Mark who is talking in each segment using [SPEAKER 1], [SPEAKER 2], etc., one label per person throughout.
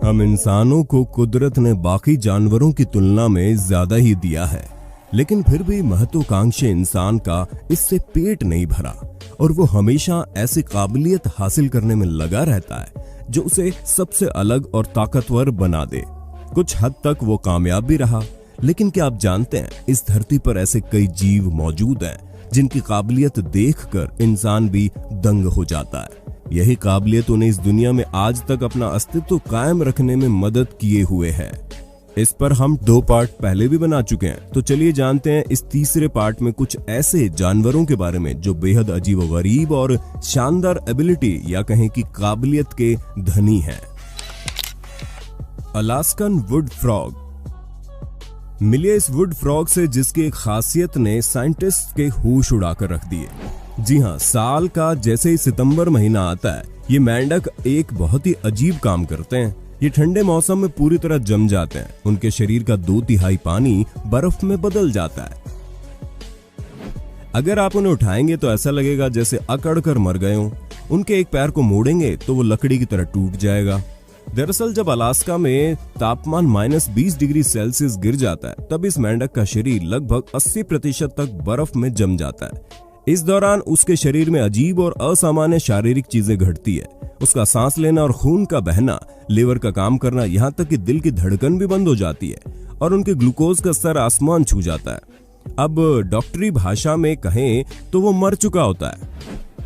[SPEAKER 1] हम इंसानों को कुदरत ने बाकी जानवरों की तुलना में ज्यादा ही दिया है, लेकिन फिर भी महत्वाकांक्षी इंसान का इससे पेट नहीं भरा और वो हमेशा ऐसी काबिलियत हासिल करने में लगा रहता है जो उसे सबसे अलग और ताकतवर बना दे। कुछ हद तक वो कामयाब भी रहा, लेकिन क्या आप जानते हैं इस धरती पर ऐसे कई जीव मौजूद हैं जिनकी काबिलियत देखकर इंसान भी दंग हो जाता है। यही काबिलियत उन्हें इस दुनिया में आज तक अपना अस्तित्व कायम रखने में मदद किए हुए है। इस पर हम 2 पार्ट पहले भी बना चुके हैं, तो चलिए जानते हैं इस तीसरे पार्ट में कुछ ऐसे जानवरों के बारे में जो बेहद अजीबोगरीब और शानदार एबिलिटी या कहें कि काबिलियत के धनी हैं। Alaskan would frog. मिले इस वुड फ्रॉग से जिसकी एक खासियत ने साइंटिस्ट के होश उड़ाकर रख दिए। जी हाँ, साल का जैसे ही सितंबर महीना आता है, ये मेंढक एक बहुत ही अजीब काम करते हैं। ये ठंडे मौसम में पूरी तरह जम जाते हैं। उनके शरीर का 2/3 पानी बर्फ में बदल जाता है। अगर आप उन्हें उठाएंगे तो ऐसा लगेगा जैसे अकड़ कर मर गए हों। उनके एक पैर को मोड़ेंगे तो वो लकड़ी की तरह टूट जाएगा। दरअसल जब अलास्का में तापमान -20 डिग्री सेल्सियस गिर जाता है, तब इस मेंढक का शरीर लगभग 80% तक बर्फ में जम जाता है। इस दौरान उसके शरीर में अजीब और असामान्य शारीरिक चीजें घटती है। उसका सांस लेना और खून का बहना, लीवर का काम करना, यहाँ तक कि दिल की धड़कन भी बंद हो जाती है और उनके ग्लूकोज का स्तर आसमान छू जाता है। अब डॉक्टरी भाषा में कहें तो वो मर चुका होता है।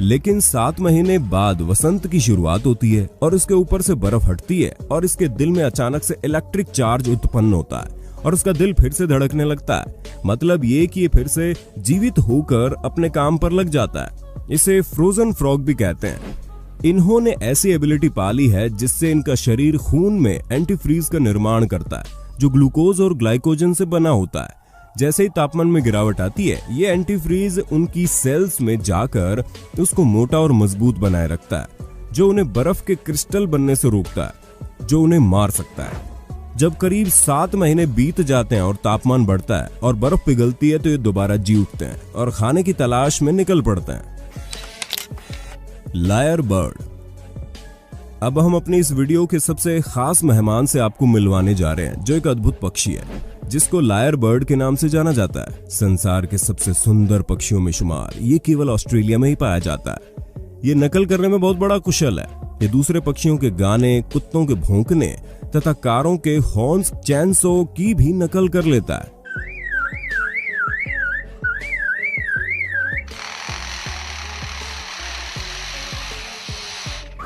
[SPEAKER 1] लेकिन 7 महीने बाद वसंत की शुरुआत होती है और इसके ऊपर से बर्फ हटती है और इसके दिल में अचानक से इलेक्ट्रिक चार्ज उत्पन्न होता है और उसका दिल फिर से धड़कने लगता है। मतलब ये कि ये फिर से जीवित होकर अपने काम पर लग जाता है। इसे फ्रोजन फ्रॉग भी कहते हैं। इन्होंने ऐसी एबिलिटी पाली है जिससे इनका शरीर खून में एंटीफ्रीज का निर्माण करता है जो ग्लूकोज और ग्लाइकोजन से बना होता है। जैसे ही तापमान में गिरावट आती है, ये एंटीफ्रीज उनकी सेल्स में जाकर उसको मोटा और मजबूत बनाए रखता है, जो उन्हें बर्फ के क्रिस्टल बनने से रोकता है, जो उन्हें मार सकता है। जब करीब 7 महीने बीत जाते हैं और तापमान बढ़ता है और बर्फ पिघलती है, तो ये दोबारा जी उठते हैं और खाने की तलाश में निकल पड़ते हैं। Lyrebird. अब हम अपनी इस वीडियो के सबसे खास मेहमान से आपको मिलवाने जा रहे हैं, जो एक अद्भुत पक्षी है जिसको लायर बर्ड के नाम से जाना जाता है। संसार के सबसे सुंदर पक्षियों में शुमार, ये केवल ऑस्ट्रेलिया में ही पाया जाता है। ये नकल करने में बहुत बड़ा कुशल है। ये दूसरे पक्षियों के गाने, कुत्तों के भौंकने तथा कारों के हॉर्न्स, चैनसो की भी नकल कर लेता है।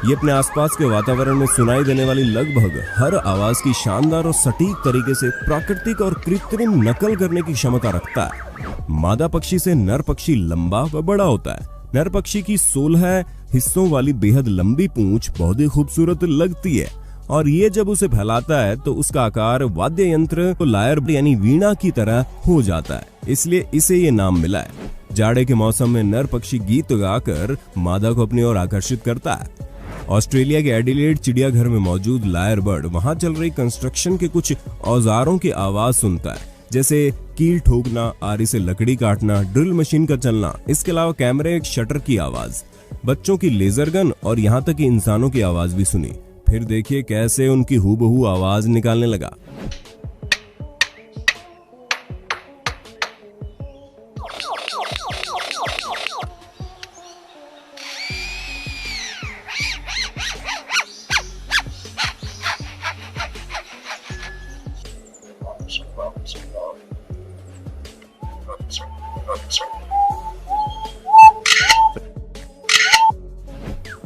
[SPEAKER 1] ये अपने आसपास के वातावरण में सुनाई देने वाली लगभग हर आवाज की शानदार और सटीक तरीके से प्राकृतिक और कृत्रिम नकल करने की क्षमता रखता है। मादा पक्षी से नर पक्षी लंबा व बड़ा होता है। नर पक्षी की 16 हिस्सों वाली बेहद लंबी पूंछ बहुत ही खूबसूरत लगती है और ये जब उसे फैलाता है तो उसका आकार वाद्य यंत्र लायर यानी वीणा की तरह हो जाता है, इसलिए इसे ये नाम मिला है। जाड़े के मौसम में नर पक्षी गीत गाकर मादा को अपनी ओर आकर्षित करता है। ऑस्ट्रेलिया के एडिलेड चिड़ियाघर में मौजूद लायर बर्ड वहां चल रही कंस्ट्रक्शन के कुछ औजारों की आवाज सुनता है, जैसे कील ठोकना, आरी से लकड़ी काटना, ड्रिल मशीन का चलना। इसके अलावा कैमरे, शटर की आवाज, बच्चों की लेजर गन और यहाँ तक कि इंसानों की आवाज भी सुनी। फिर देखिए कैसे उनकी हूबहू आवाज निकालने लगा।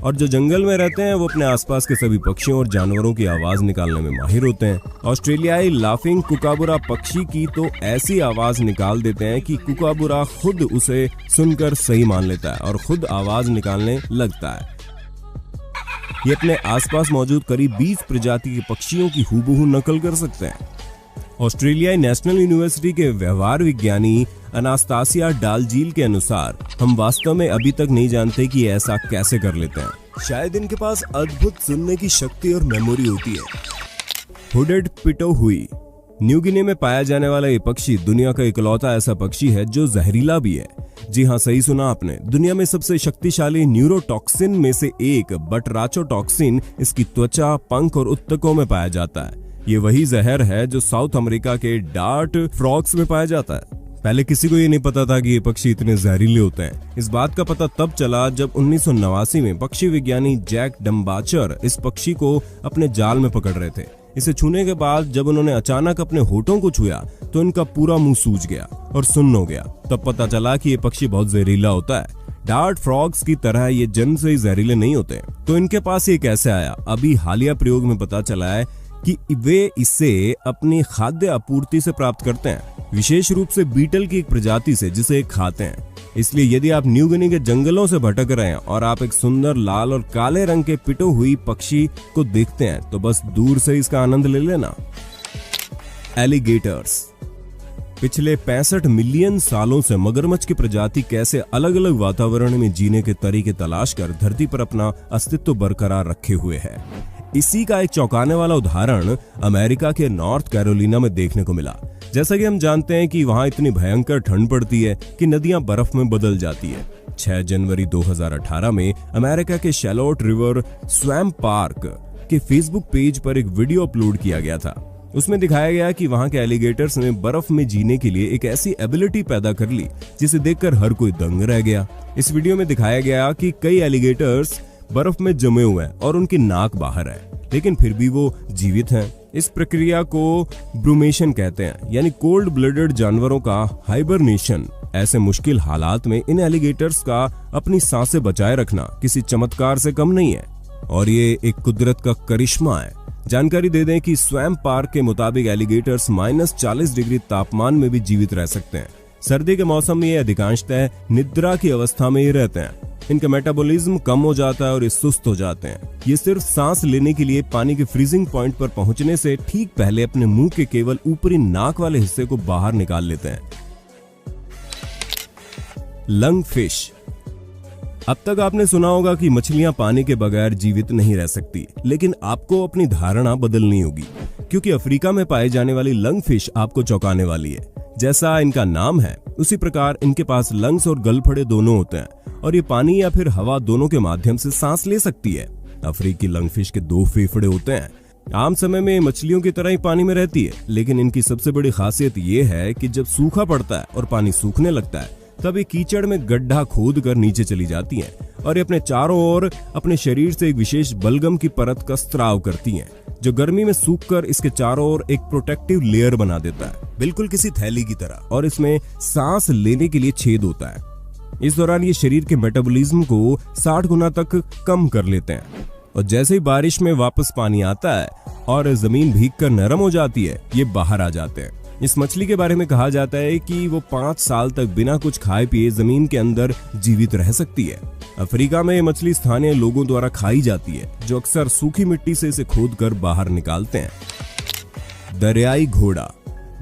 [SPEAKER 1] और जो जंगल में रहते हैं वो अपने आसपास के सभी पक्षियों और जानवरों की आवाज निकालने में माहिर होते हैं। ऑस्ट्रेलियाई लाफिंग कुकाबुरा पक्षी की तो ऐसी आवाज निकाल देते हैं कि कुकाबुरा खुद उसे सुनकर सही मान लेता है और खुद आवाज निकालने लगता है। ये अपने आसपास मौजूद करीब 20 प्रजाति के पक्षियों की हूबहू नकल कर सकते हैं। ऑस्ट्रेलियाई नेशनल यूनिवर्सिटी के व्यवहार विज्ञानी अनास्तासिया डालजील के अनुसार हम वास्तव में अभी तक नहीं जानते कि ऐसा कैसे कर लेते हैं। शायद इनके पास अद्भुत सुनने की शक्ति और मेमोरी होती है। हुडेड पिटो हुई। न्यू गिनी में पाया जाने वाला ये पक्षी दुनिया का इकलौता ऐसा पक्षी है जो जहरीला भी है। जी हाँ, सही सुना आपने। दुनिया में सबसे शक्तिशाली न्यूरोटॉक्सिन में से एक बटराचोटॉक्सिन इसकी त्वचा, पंख और उत्तकों में पाया जाता है। ये वही जहर है जो साउथ अमेरिका के डार्ट फ्रॉग्स में पाया जाता है। पहले किसी को ये नहीं पता था कि ये पक्षी इतने जहरीले होते हैं। इस बात का पता तब चला जब 1989 में पक्षी विज्ञानी जैक डम्बाचर इस पक्षी को अपने जाल में पकड़ रहे थे। इसे छूने के बाद जब उन्होंने अचानक अपने होठों को छुआ तो इनका पूरा मुंह सूज गया और सुन्न हो गया। तब पता चला कि ये पक्षी बहुत जहरीला होता है। डार्ट फ्रॉग्स की तरह ये जन्म से ही जहरीले नहीं होते। तो इनके पास ये कैसे आया? अभी हालिया प्रयोग में पता चला है कि वे इसे अपनी खाद्य आपूर्ति से प्राप्त करते हैं, विशेष रूप से बीटल की एक प्रजाति से जिसे खाते हैं। इसलिए यदि आप न्यू गिनी के जंगलों से भटक रहे हैं और आप एक सुंदर लाल और काले रंग के पिटो हुई पक्षी को देखते हैं तो बस दूर से इसका आनंद ले लेना। एलिगेटर्स। पिछले 65 मिलियन सालों से मगरमच्छ की प्रजाति कैसे अलग अलग वातावरण में जीने के तरीके तलाश कर धरती पर अपना अस्तित्व बरकरार रखे हुए है। इसी का एक चौंकाने वाला उदाहरण अमेरिका के नॉर्थ कैरोलिना में देखने को मिला। जैसा कि हम जानते हैं कि वहां इतनी भयंकर ठंड पड़ती है कि नदियां बर्फ में बदल जाती है। 6 जनवरी 2018 में अमेरिका के शैलोट रिवर स्वैम्प पार्क के फेसबुक पेज पर एक वीडियो अपलोड किया गया था। उसमें दिखाया गया कि वहां के एलिगेटर्स ने बर्फ में जीने के लिए एक ऐसी एबिलिटी पैदा कर ली जिसे देखकर हर कोई दंग रह गया। इस वीडियो में दिखाया गया कि कई एलिगेटर्स बर्फ में जमे हुए हैं और उनकी नाक बाहर है, लेकिन फिर भी वो जीवित हैं। इस प्रक्रिया को ब्रूमेशन कहते हैं, यानी कोल्ड ब्लडेड जानवरों का हाइबरनेशन। ऐसे मुश्किल हालात में इन एलिगेटर्स का अपनी सांसें बचाए रखना किसी चमत्कार से कम नहीं है और ये एक कुदरत का करिश्मा है। जानकारी दे दें कि स्वैम्प पार्क के मुताबिक एलिगेटर्स -40 डिग्री तापमान में भी जीवित रह सकते हैं। सर्दी के मौसम में ये अधिकांशतः निद्रा की अवस्था में ही रहते हैं। इनका मेटाबॉलिज्म कम हो जाता है और ये सुस्त हो जाते हैं। ये सिर्फ सांस लेने के लिए पानी के फ्रीजिंग पॉइंट पर पहुंचने से ठीक पहले अपने मुंह के केवल ऊपरी नाक वाले हिस्से को बाहर निकाल लेते हैं। Lung fish. अब तक आपने सुना होगा कि मछलियां पानी के बगैर जीवित नहीं रह सकती, लेकिन आपको अपनी धारणा बदलनी होगी क्योंकि अफ्रीका में पाए जाने वाली लंग फिश आपको चौंकाने वाली है। जैसा इनका नाम है उसी प्रकार इनके पास लंग्स और गलफड़े दोनों होते हैं और ये पानी या फिर हवा दोनों के माध्यम से सांस ले सकती है। अफ्रीकी लंगफिश के 2 फेफड़े होते हैं। आम समय में मछलियों की तरह ही पानी में रहती है, लेकिन इनकी सबसे बड़ी खासियत ये है कि जब सूखा पड़ता है और पानी सूखने लगता है तब ये कीचड़ में गड्ढा खोद कर नीचे चली जाती हैं और ये अपने चारों ओर अपने शरीर से एक विशेष बलगम की परत का स्त्राव करती हैं, जो गर्मी में सूखकर इसके चारों ओर एक प्रोटेक्टिव लेयर बना देता है, बिल्कुल किसी थैली की तरह, और इसमें सांस लेने के लिए छेद होता है। इस दौरान ये शरीर के मेटाबॉलिज्म को 60 गुना तक कम कर लेते हैं और जैसे ही बारिश में वापस पानी आता है और जमीन भीगकर नरम हो जाती है, ये बाहर आ जाते हैं। इस मछली के बारे में कहा जाता है कि वो 5 साल तक बिना कुछ खाए पिए जमीन के अंदर जीवित रह सकती है। अफ्रीका में ये मछली स्थानीय लोगों द्वारा खाई जाती है, जो अक्सर सूखी मिट्टी से इसे खोदकर बाहर निकालते हैं। दरियाई घोड़ा।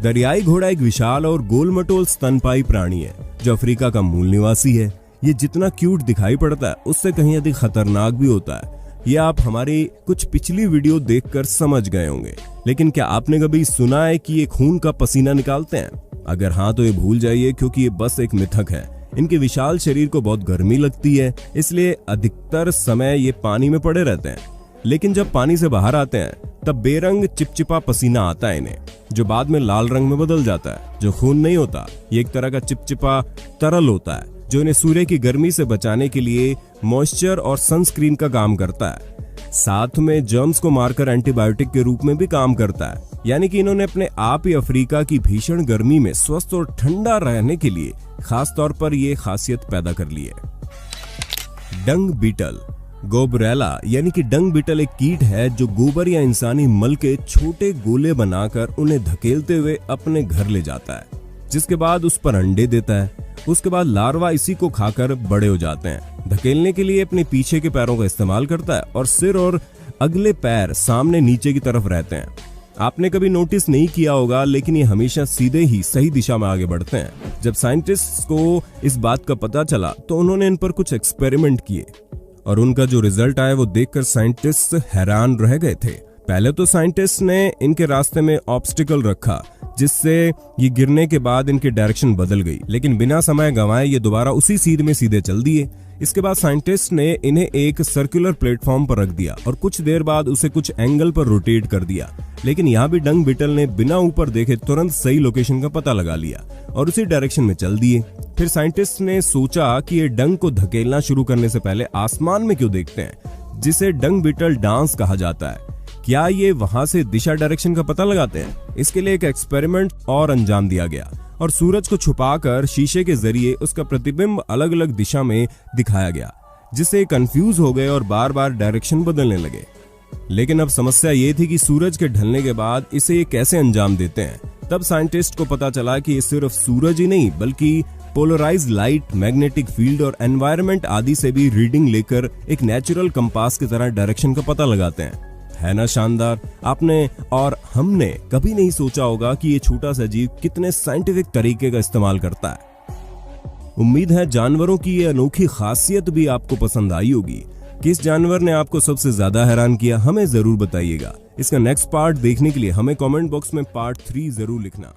[SPEAKER 1] दरियाई घोड़ा एक विशाल और गोलमटोल स्तनपायी प्राणी है जो अफ्रीका का मूल निवासी है। ये जितना क्यूट दिखाई पड़ता है उससे कहीं अधिक खतरनाक भी होता है। ये आप हमारी कुछ पिछली वीडियो देखकर समझ गए होंगे, लेकिन क्या आपने कभी सुना है कि ये खून का पसीना निकालते हैं? अगर हाँ तो ये भूल जाइए, क्योंकि ये बस एक मिथक है। इनके विशाल शरीर को बहुत गर्मी लगती है, इसलिए अधिकतर समय ये पानी में पड़े रहते हैं, लेकिन जब पानी से बाहर आते हैं तब बेरंग चिपचिपा पसीना आता है इन्हें, जो बाद में लाल रंग में बदल जाता है, जो खून नहीं होता। ये एक तरह का चिपचिपा तरल होता है जो इन्हें सूर्य की गर्मी से बचाने के लिए मॉइस्चर और सनस्क्रीन का काम करता है। साथ में जर्म्स को मारकर एंटीबायोटिक के रूप में भी काम करता है। यानी कि इन्होंने अपने आप ही अफ्रीका की भीषण गर्मी में स्वस्थ और ठंडा रहने के लिए खास तौर पर ये खासियत पैदा कर ली है। डंग बीटल। गोबरेला यानी कि डंग बीटल एक कीट है जो गोबर या इंसानी मल के छोटे गोले बनाकर उन्हें धकेलते हुए अपने घर ले जाता है, जिसके बाद उस पर अंडे देता है। उसके बाद लार्वा इसी को खाकर बड़े हो जाते हैं। धकेलने के लिए अपने पीछे के पैरों का इस्तेमाल करता है और सिर और अगले पैर सामने नीचे की तरफ रहते हैं। आपने कभी नोटिस नहीं किया होगा, लेकिन ये हमेशा सीधे ही सही दिशा में आगे बढ़ते हैं। जब साइंटिस्ट्स को इस बात का पता चला तो उन्होंने इन पर कुछ एक्सपेरिमेंट किए और उनका जो रिजल्ट आया वो देखकर साइंटिस्ट हैरान रह गए थे। पहले तो साइंटिस्ट ने इनके रास्ते में ऑब्स्टिकल रखा, जिससे ये गिरने के बाद इनकी डायरेक्शन बदल गई, लेकिन बिना समय गंवाए ये दोबारा उसी सीध में सीधे चल दिए। इसके बाद साइंटिस्ट ने इन्हें एक सर्कुलर प्लेटफॉर्म पर रख दिया और कुछ देर बाद उसे कुछ एंगल पर रोटेट कर दिया, लेकिन यहाँ भी डंग बीटल ने बिना ऊपर देखे तुरंत सही लोकेशन का पता लगा लिया और उसी डायरेक्शन में चल दिए। फिर साइंटिस्ट ने सोचा कि ये डंग को धकेलना शुरू करने से पहले आसमान में क्यों देखते हैं, जिसे डंग बीटल डांस कहा जाता है। क्या ये वहां से दिशा डायरेक्शन का पता लगाते हैं? इसके लिए एक एक्सपेरिमेंट और अंजाम दिया गया और सूरज को छुपाकर शीशे के जरिए उसका प्रतिबिंब अलग अलग दिशा में दिखाया गया, जिससे कंफ्यूज हो गए और बार बार डायरेक्शन बदलने लगे। लेकिन अब समस्या ये थी कि सूरज के ढलने के बाद इसे ये कैसे अंजाम देते हैं। तब साइंटिस्ट को पता चला कि ये सिर्फ सूरज ही नहीं बल्कि पोलराइज्ड लाइट, मैग्नेटिक फील्ड और एनवायरनमेंट आदि से भी रीडिंग लेकर एक नेचुरल कंपास की तरह डायरेक्शन का पता लगाते हैं। है ना शानदार? आपने और हमने कभी नहीं सोचा होगा कि ये छोटा सा जीव कितने साइंटिफिक तरीके का इस्तेमाल करता है। उम्मीद है जानवरों की ये अनोखी खासियत भी आपको पसंद आई होगी। किस जानवर ने आपको सबसे ज्यादा हैरान किया, हमें जरूर बताइएगा। इसका नेक्स्ट पार्ट देखने के लिए हमें कमेंट बॉक्स में पार्ट 3 जरूर लिखना।